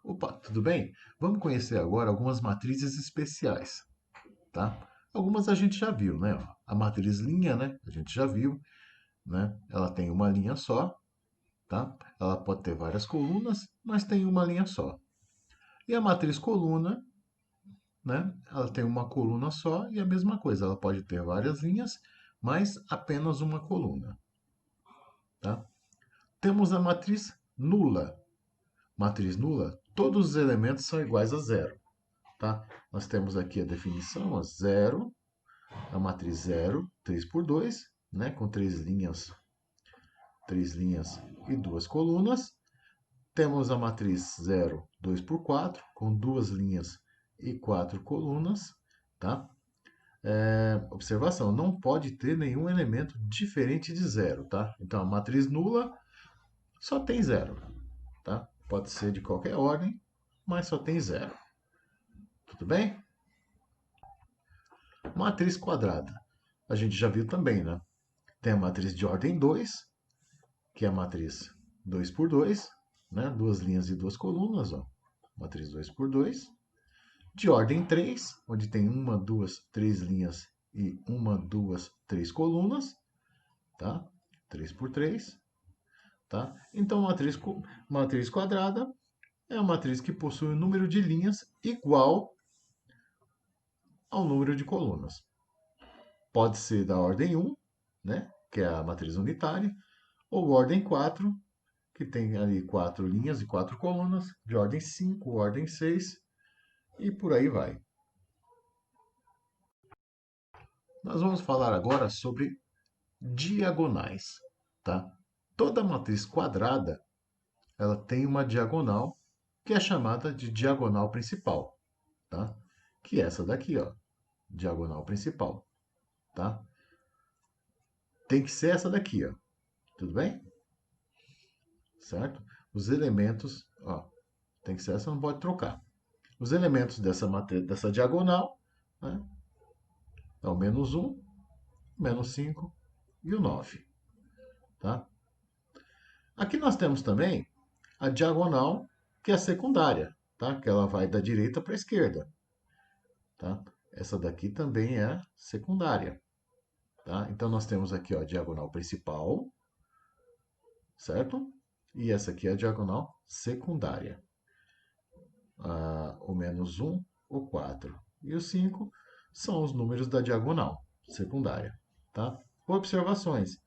Opa, tudo bem? Vamos conhecer agora algumas matrizes especiais, tá? Algumas a gente já viu, né? A matriz linha, né? A gente já viu, né? Ela tem uma linha só, tá? Ela pode ter várias colunas, mas tem uma linha só. E a matriz coluna, né? Ela tem uma coluna só e a mesma coisa, ela pode ter várias linhas, mas apenas uma coluna, tá? Temos a matriz nula. Matriz nula, todos os elementos são iguais a zero. Tá? Nós temos aqui a definição, ó, zero, a matriz zero, 3 por 2, né, com três linhas e duas colunas. Temos a matriz zero, 2 por 4, com duas linhas e quatro colunas. Tá? Observação, não pode ter nenhum elemento diferente de zero. Tá? Então, a matriz nula só tem zero. Tá? Pode ser de qualquer ordem, mas só tem zero. Tudo bem? Matriz quadrada. A gente já viu também, né? Tem a matriz de ordem 2, que é a matriz 2 por 2, né? Duas linhas e duas colunas, ó. Matriz 2 por 2. De ordem 3, onde tem uma, duas, três linhas e uma, duas, três colunas, tá? 3 por 3, tá? Então, matriz quadrada é a matriz que possui um número de linhas igual ao número de colunas. Pode ser da ordem 1, né? Que é a matriz unitária, ou ordem 4, que tem ali quatro linhas e quatro colunas, de ordem 5, ordem 6 e por aí vai. Nós vamos falar agora sobre diagonais, tá? Toda matriz quadrada, ela tem uma diagonal que é chamada de diagonal principal, tá? Que é essa daqui, ó, diagonal principal, tá? Tem que ser essa daqui, ó. Tudo bem? Certo? Os elementos, ó, tem que ser essa, não pode trocar. Os elementos dessa diagonal, né, é o menos 1, menos 5 e o 9. Tá? Aqui nós temos também a diagonal, que é a secundária, tá? Que ela vai da direita para a esquerda. Tá? Essa daqui também é secundária. Tá? Então nós temos aqui ó, a diagonal principal, certo? E essa aqui é a diagonal secundária. O menos 1, o 4 e o 5 são os números da diagonal secundária. Tá? Observações.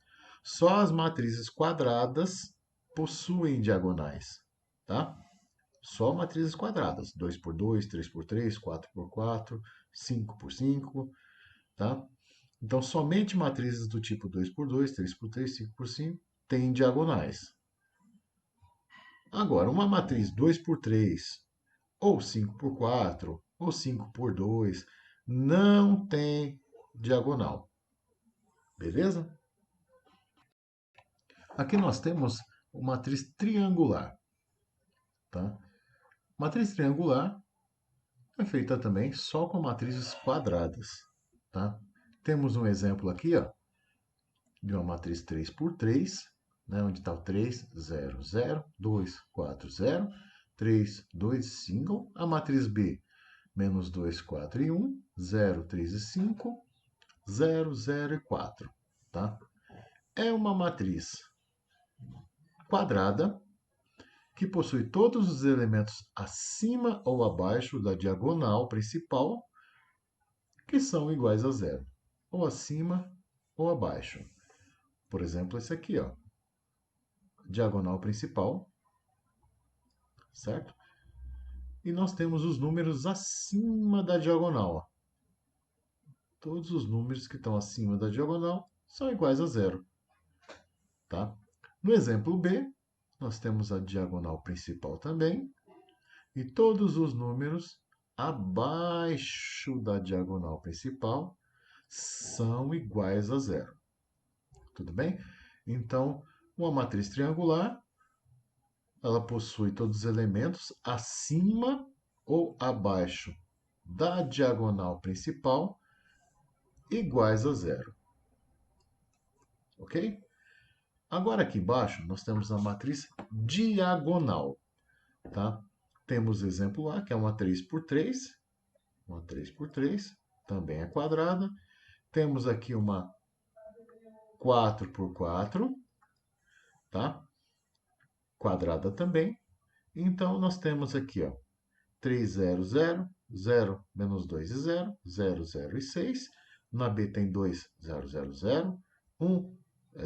Só as matrizes quadradas possuem diagonais. Tá? Só matrizes quadradas. 2 por 2, 3 por 3, 4 por 4, 5 por 5. Tá? Então, somente matrizes do tipo 2 por 2, 3 por 3, 5 por 5 têm diagonais. Agora, uma matriz 2 por 3 ou 5 por 4 ou 5 por 2 não tem diagonal. Beleza? Aqui nós temos uma matriz triangular. Tá? Matriz triangular é feita também só com matrizes quadradas. Tá? Temos um exemplo aqui ó, de uma matriz 3 por 3, né, onde está o 3, 0, 0, 2, 4, 0, 3, 2, 5. A matriz B, menos 2, 4 e 1, 0, 3 e 5, 0, 0 e 4. Tá? É uma matriz quadrada que possui todos os elementos acima ou abaixo da diagonal principal que são iguais a zero, ou acima ou abaixo. Por exemplo, esse aqui, ó, diagonal principal, certo? E nós temos os números acima da diagonal. Ó. Todos os números que estão acima da diagonal são iguais a zero. Tá? No exemplo B, nós temos a diagonal principal também, e todos os números abaixo da diagonal principal são iguais a zero. Tudo bem? Então, uma matriz triangular, ela possui todos os elementos acima ou abaixo da diagonal principal iguais a zero. Ok? Agora aqui embaixo nós temos a matriz diagonal. Tá? Temos exemplo A, que é uma 3 por 3. Uma 3 por 3, também é quadrada. Temos aqui uma 4 por 4, tá? Quadrada também. Então, nós temos aqui, ó, 3, 0, 0, 0 menos 2 e 0, 0, 0 e 6. Na B tem 2, 0, 0, 0, 1,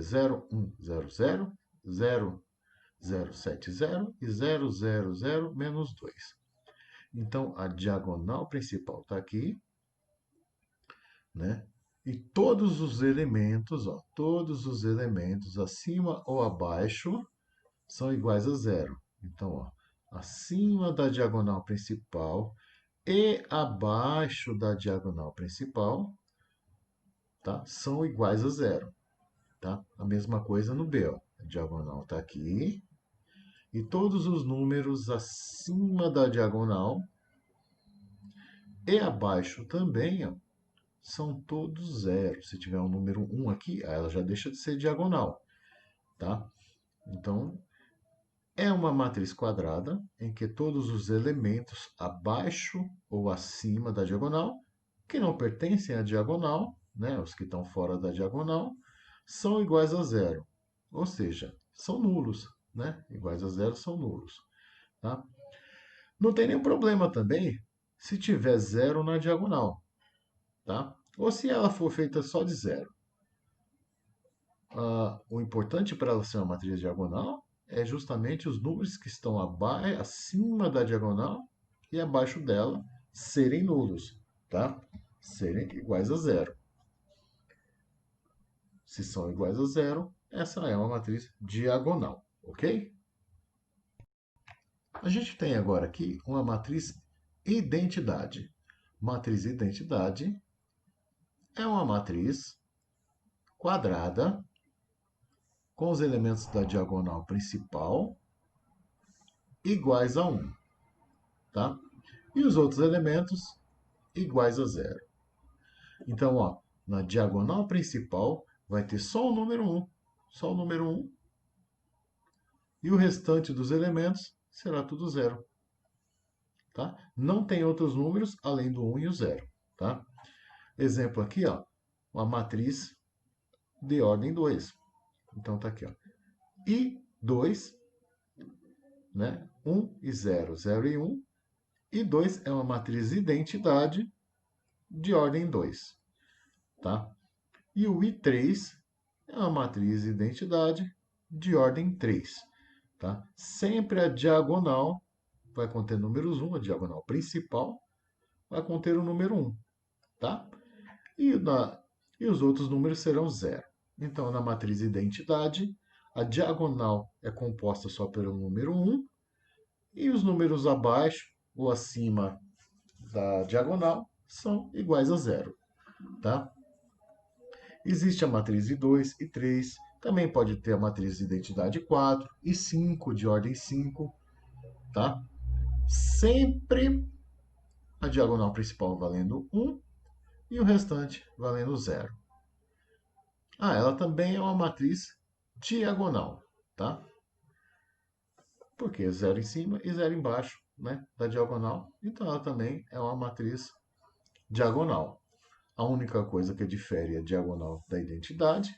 0, 1, 0, 0, 0, 0, 7, 0 e 0, 0, 0 menos 2. Então, a diagonal principal está aqui, né? E todos os elementos, ó, todos os elementos acima ou abaixo são iguais a zero. Então, ó, acima da diagonal principal e abaixo da diagonal principal, tá? São iguais a zero, tá? A mesma coisa no B, ó. A diagonal está aqui e todos os números acima da diagonal e abaixo também, ó, são todos zero. Se tiver um número 1 aqui, ela já deixa de ser diagonal, tá? Então, é uma matriz quadrada em que todos os elementos abaixo ou acima da diagonal, que não pertencem à diagonal, né, os que estão fora da diagonal, são iguais a zero. Ou seja, são nulos, né? Iguais a zero são nulos, tá? Não tem nenhum problema também se tiver zero na diagonal, tá? Ou se ela for feita só de zero. O importante para ela ser uma matriz diagonal é justamente os números que estão acima da diagonal e abaixo dela serem nulos, tá? Serem iguais a zero. Se são iguais a zero, essa é uma matriz diagonal, ok? A gente tem agora aqui uma matriz identidade. Matriz identidade é uma matriz quadrada com os elementos da diagonal principal iguais a 1, tá? E os outros elementos iguais a zero. Então, ó, na diagonal principal vai ter só o número 1, só o número 1, e o restante dos elementos será tudo zero, tá? Não tem outros números além do 1 e o 0, tá? Exemplo aqui, ó, uma matriz de ordem 2. Então tá aqui, ó. E 2, né? 1 e 0, 0 e 1. E 2 é uma matriz identidade de ordem 2, tá? E o I3 é uma matriz identidade de ordem 3, tá? Sempre a diagonal vai conter números 1, a diagonal principal vai conter o número 1, tá? E os outros números serão zero. Então, na matriz identidade, a diagonal é composta só pelo número 1 e os números abaixo ou acima da diagonal são iguais a zero, tá? Existe a matriz I2 e 3, também pode ter a matriz de identidade 4 e 5, de ordem 5, tá? Sempre a diagonal principal valendo 1 e o restante valendo 0. Ela também é uma matriz diagonal, tá? Porque é 0 em cima e 0 embaixo, né, da diagonal. Então ela também é uma matriz diagonal. A única coisa que difere a diagonal da identidade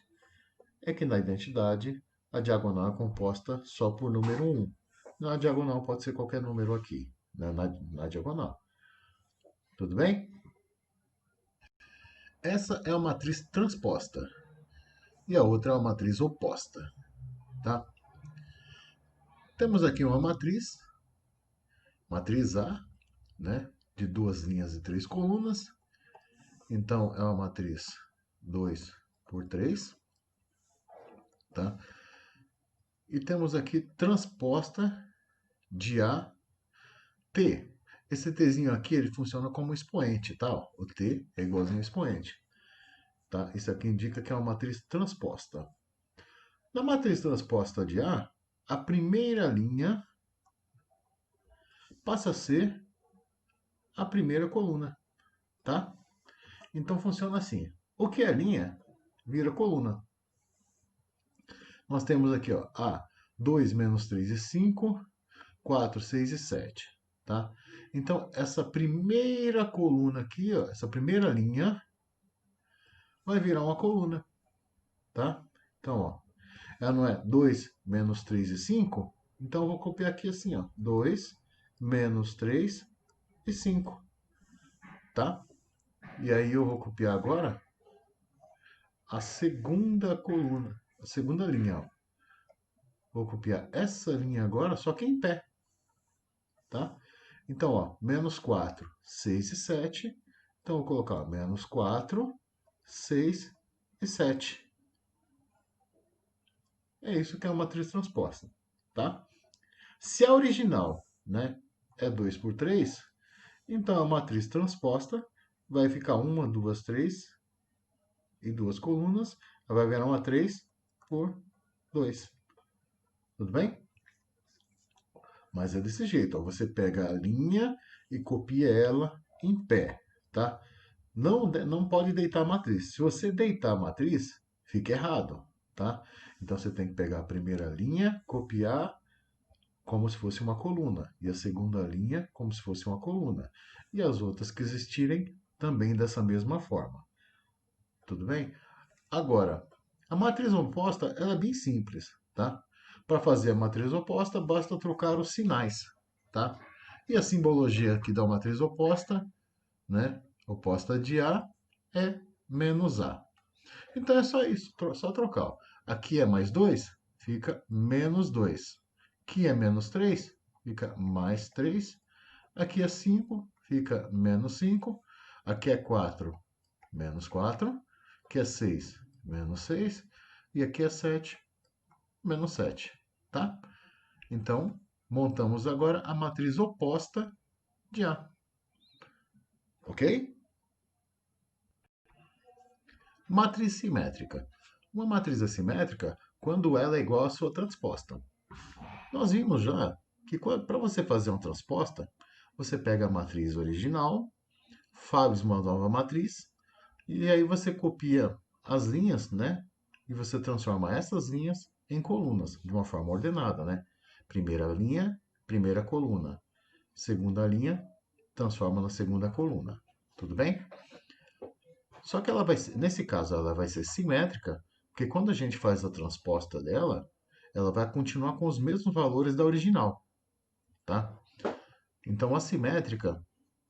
é que na identidade a diagonal é composta só por número 1. Na diagonal pode ser qualquer número aqui, né, na diagonal. Tudo bem? Essa é a matriz transposta e a outra é a matriz oposta, tá? Temos aqui uma matriz A, né, de 2 linhas e 3 colunas. Então é uma matriz 2 por 3, tá? E temos aqui transposta de A, T. Esse Tzinho aqui, ele funciona como expoente, tá? O T é igualzinho a expoente, tá? Isso aqui indica que é uma matriz transposta. Na matriz transposta de a primeira linha passa a ser a primeira coluna, tá? Então funciona assim. O que é linha vira coluna. Nós temos aqui, ó, A, 2 menos 3 e 5, 4, 6 e 7. tá? Então, essa primeira coluna aqui, ó, essa primeira linha, vai virar uma coluna, tá? Então, ó, ela não é 2 menos 3 e 5? Então, eu vou copiar aqui assim, ó, 2 menos 3 e 5, tá? E aí eu vou copiar agora a segunda coluna, a segunda linha, ó. Vou copiar essa linha agora, só que em pé, tá? Então, ó, menos 4, 6 e 7. Então, eu vou colocar ó, menos 4, 6 e 7. É isso que é uma matriz transposta, tá? Se a original, né, é 2 por 3, então a matriz transposta vai ficar uma, duas, três e duas colunas. Ela vai virar uma 3 por 2. Tudo bem? Mas é desse jeito, ó. Você pega a linha e copia ela em pé, tá? Não pode deitar a matriz. Se você deitar a matriz, fica errado, tá? Então você tem que pegar a primeira linha, copiar como se fosse uma coluna, e a segunda linha como se fosse uma coluna, e as outras que existirem também dessa mesma forma. Tudo bem? Agora, a matriz oposta ela é bem simples, tá? Para fazer a matriz oposta, basta trocar os sinais, tá? E a simbologia aqui da matriz oposta, né? Oposta de A é menos A. Então é só isso, só trocar. Ó. Aqui é mais 2, fica menos 2. Aqui é menos 3, fica mais 3. Aqui é 5, fica menos 5. Aqui é 4, menos 4. Aqui é 6, menos 6. E aqui é 7, menos 7. Tá? Então, montamos agora a matriz oposta de A. Ok? Matriz simétrica. Uma matriz assimétrica quando ela é igual à sua transposta. Nós vimos já que para você fazer uma transposta, você pega a matriz original, faz uma nova matriz, e aí você copia as linhas, né? E você transforma essas linhas em colunas, de uma forma ordenada, né? Primeira linha, primeira coluna. Segunda linha, transforma na segunda coluna. Tudo bem? Só que ela vai ser, nesse caso, ela vai ser simétrica, porque quando a gente faz a transposta dela, ela vai continuar com os mesmos valores da original, tá? Então, a simétrica,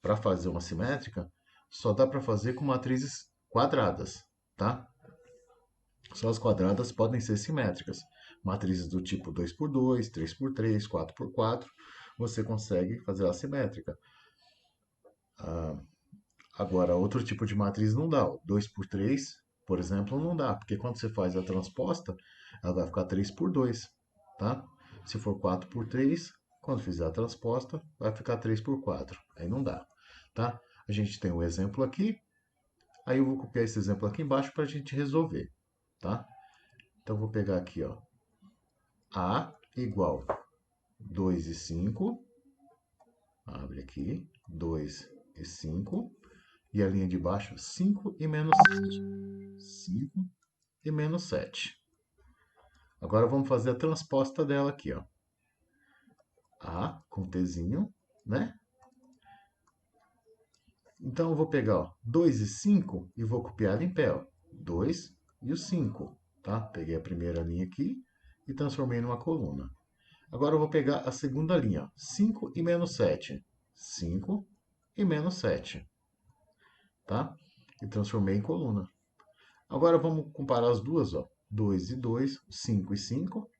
para fazer uma simétrica, só dá para fazer com matrizes quadradas, tá? Só as quadradas podem ser simétricas. Matrizes do tipo 2 por 2, 3 por 3, 4 por 4, você consegue fazer a simétrica. Agora, outro tipo de matriz não dá. 2 por 3, por exemplo, não dá, porque quando você faz a transposta, ela vai ficar 3 por 2, tá? Se for 4 por 3, quando fizer a transposta, vai ficar 3 por 4. Aí não dá, tá? A gente tem um exemplo aqui, aí eu vou copiar esse exemplo aqui embaixo para a gente resolver, tá? Então, eu vou pegar aqui, ó, A igual 2 e 5, abre aqui, 2 e 5, e a linha de baixo, 5 e menos 7. 5 e menos 7. Agora vamos fazer a transposta dela aqui, ó. A com Tzinho, né? Então eu vou pegar, ó, 2 e 5 e vou copiar em pé, ó. 2 e o 5, tá? Peguei a primeira linha aqui e transformei numa coluna. Agora eu vou pegar a segunda linha, ó. 5 e menos 7. 5 e menos 7, tá? E transformei em coluna. Agora vamos comparar as duas, ó. 2 e 2, 5 e 5.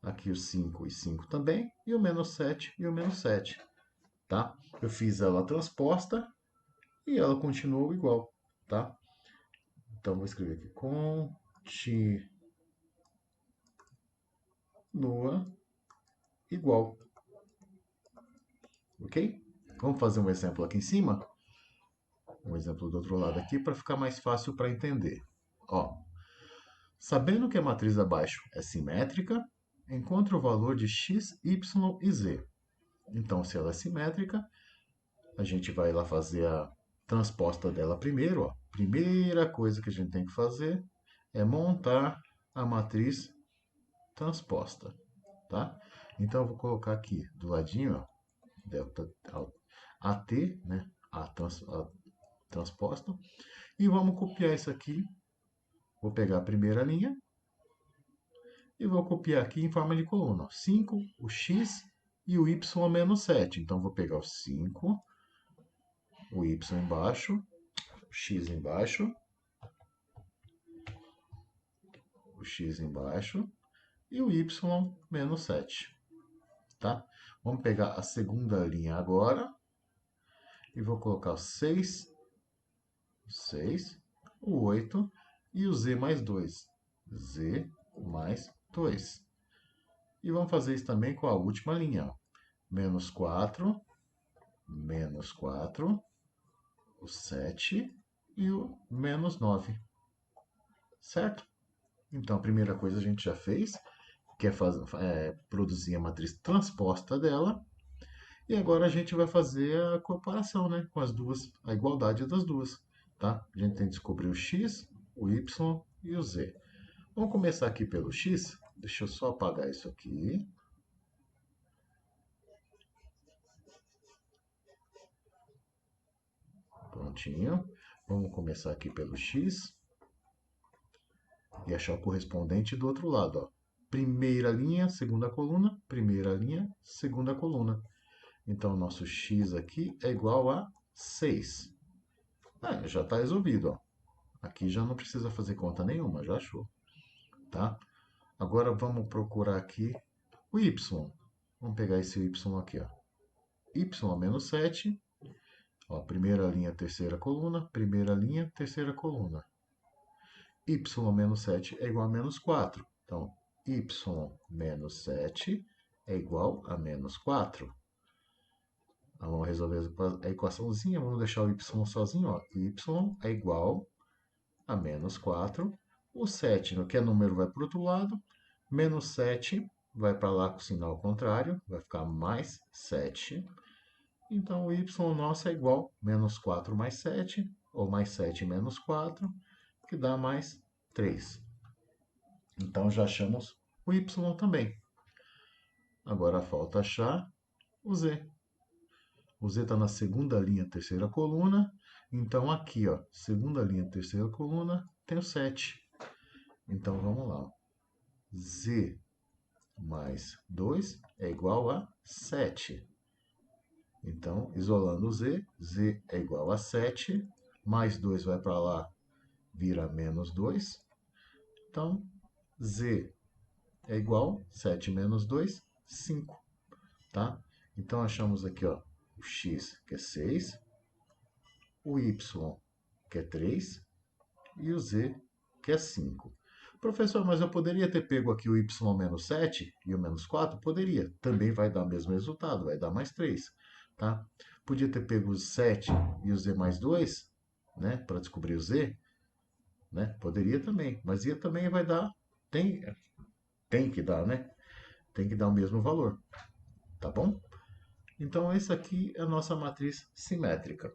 Aqui o 5 e 5 também. E o menos 7 e o menos 7. Tá? Eu fiz ela transposta e ela continuou igual. Tá? Então vou escrever aqui. Continua igual. Ok? Vamos fazer um exemplo aqui em cima. Um exemplo do outro lado aqui para ficar mais fácil para entender. Ó, sabendo que a matriz abaixo é simétrica, encontre o valor de x, y e z. Então, se ela é simétrica, a gente vai lá fazer a transposta dela primeiro. Ó. Primeira coisa que a gente tem que fazer é montar a matriz transposta. Tá? Então, eu vou colocar aqui do ladinho, ó, delta AT, né? A transposta. E vamos copiar isso aqui. Vou pegar a primeira linha e vou copiar aqui em forma de coluna. 5, o x e o y menos 7. Então, vou pegar o 5, o y embaixo, o x embaixo, o x embaixo e o y menos 7. Tá? Vamos pegar a segunda linha agora e vou colocar o 6, o 8 e o z mais 2. Z mais 2. E vamos fazer isso também com a última linha. Ó. Menos 4, o 7 e o menos 9. Certo? Então, a primeira coisa a gente já fez, que é produzir a matriz transposta dela. E agora a gente vai fazer a comparação, né, com as duas, a igualdade das duas. Tá? A gente tem que descobrir o x, o y e o z. Vamos começar aqui pelo x. Deixa eu só apagar isso aqui. Prontinho. Vamos começar aqui pelo x e achar o correspondente do outro lado. Ó. Primeira linha, segunda coluna, primeira linha, segunda coluna. Então, nosso x aqui é igual a 6. Já está resolvido. Ó. Aqui já não precisa fazer conta nenhuma, já achou. Tá? Agora vamos procurar aqui o y. Vamos pegar esse y aqui. Ó. Y menos 7. Ó, primeira linha, terceira coluna. Primeira linha, terceira coluna. Y menos 7 é igual a menos 4. Então, y menos 7 é igual a menos 4. Então, vamos resolver a equaçãozinha. Vamos deixar o y sozinho. Ó. Y é igual a menos 4. O 7, que é número, vai para o outro lado. Menos 7 vai para lá com o sinal contrário. Vai ficar mais 7. Então, o y nosso é igual a menos 4 mais 7. Ou mais 7 menos 4. Que dá mais 3. Então, já achamos o y também. Agora falta achar o z. O z está na segunda linha, terceira coluna. Então, aqui, ó, segunda linha, terceira coluna, tem o 7. Então, vamos lá. Z mais 2 é igual a 7. Então, isolando o z, z é igual a 7. Mais 2 vai para lá, vira menos 2. Então, z é igual a 7 menos 2, 5. Tá? Então, achamos aqui ó, o x, que é 6, o y, que é 3, e o z, que é 5. Professor, mas eu poderia ter pego aqui o y menos 7 e o menos 4? Poderia. Também vai dar o mesmo resultado, vai dar mais 3. Tá? Podia ter pego o 7 e o z mais 2, né, para descobrir o z. Né? Poderia também, mas ia também vai dar, tem que dar, né? Tem que dar o mesmo valor. Tá bom? Então, essa aqui é a nossa matriz simétrica.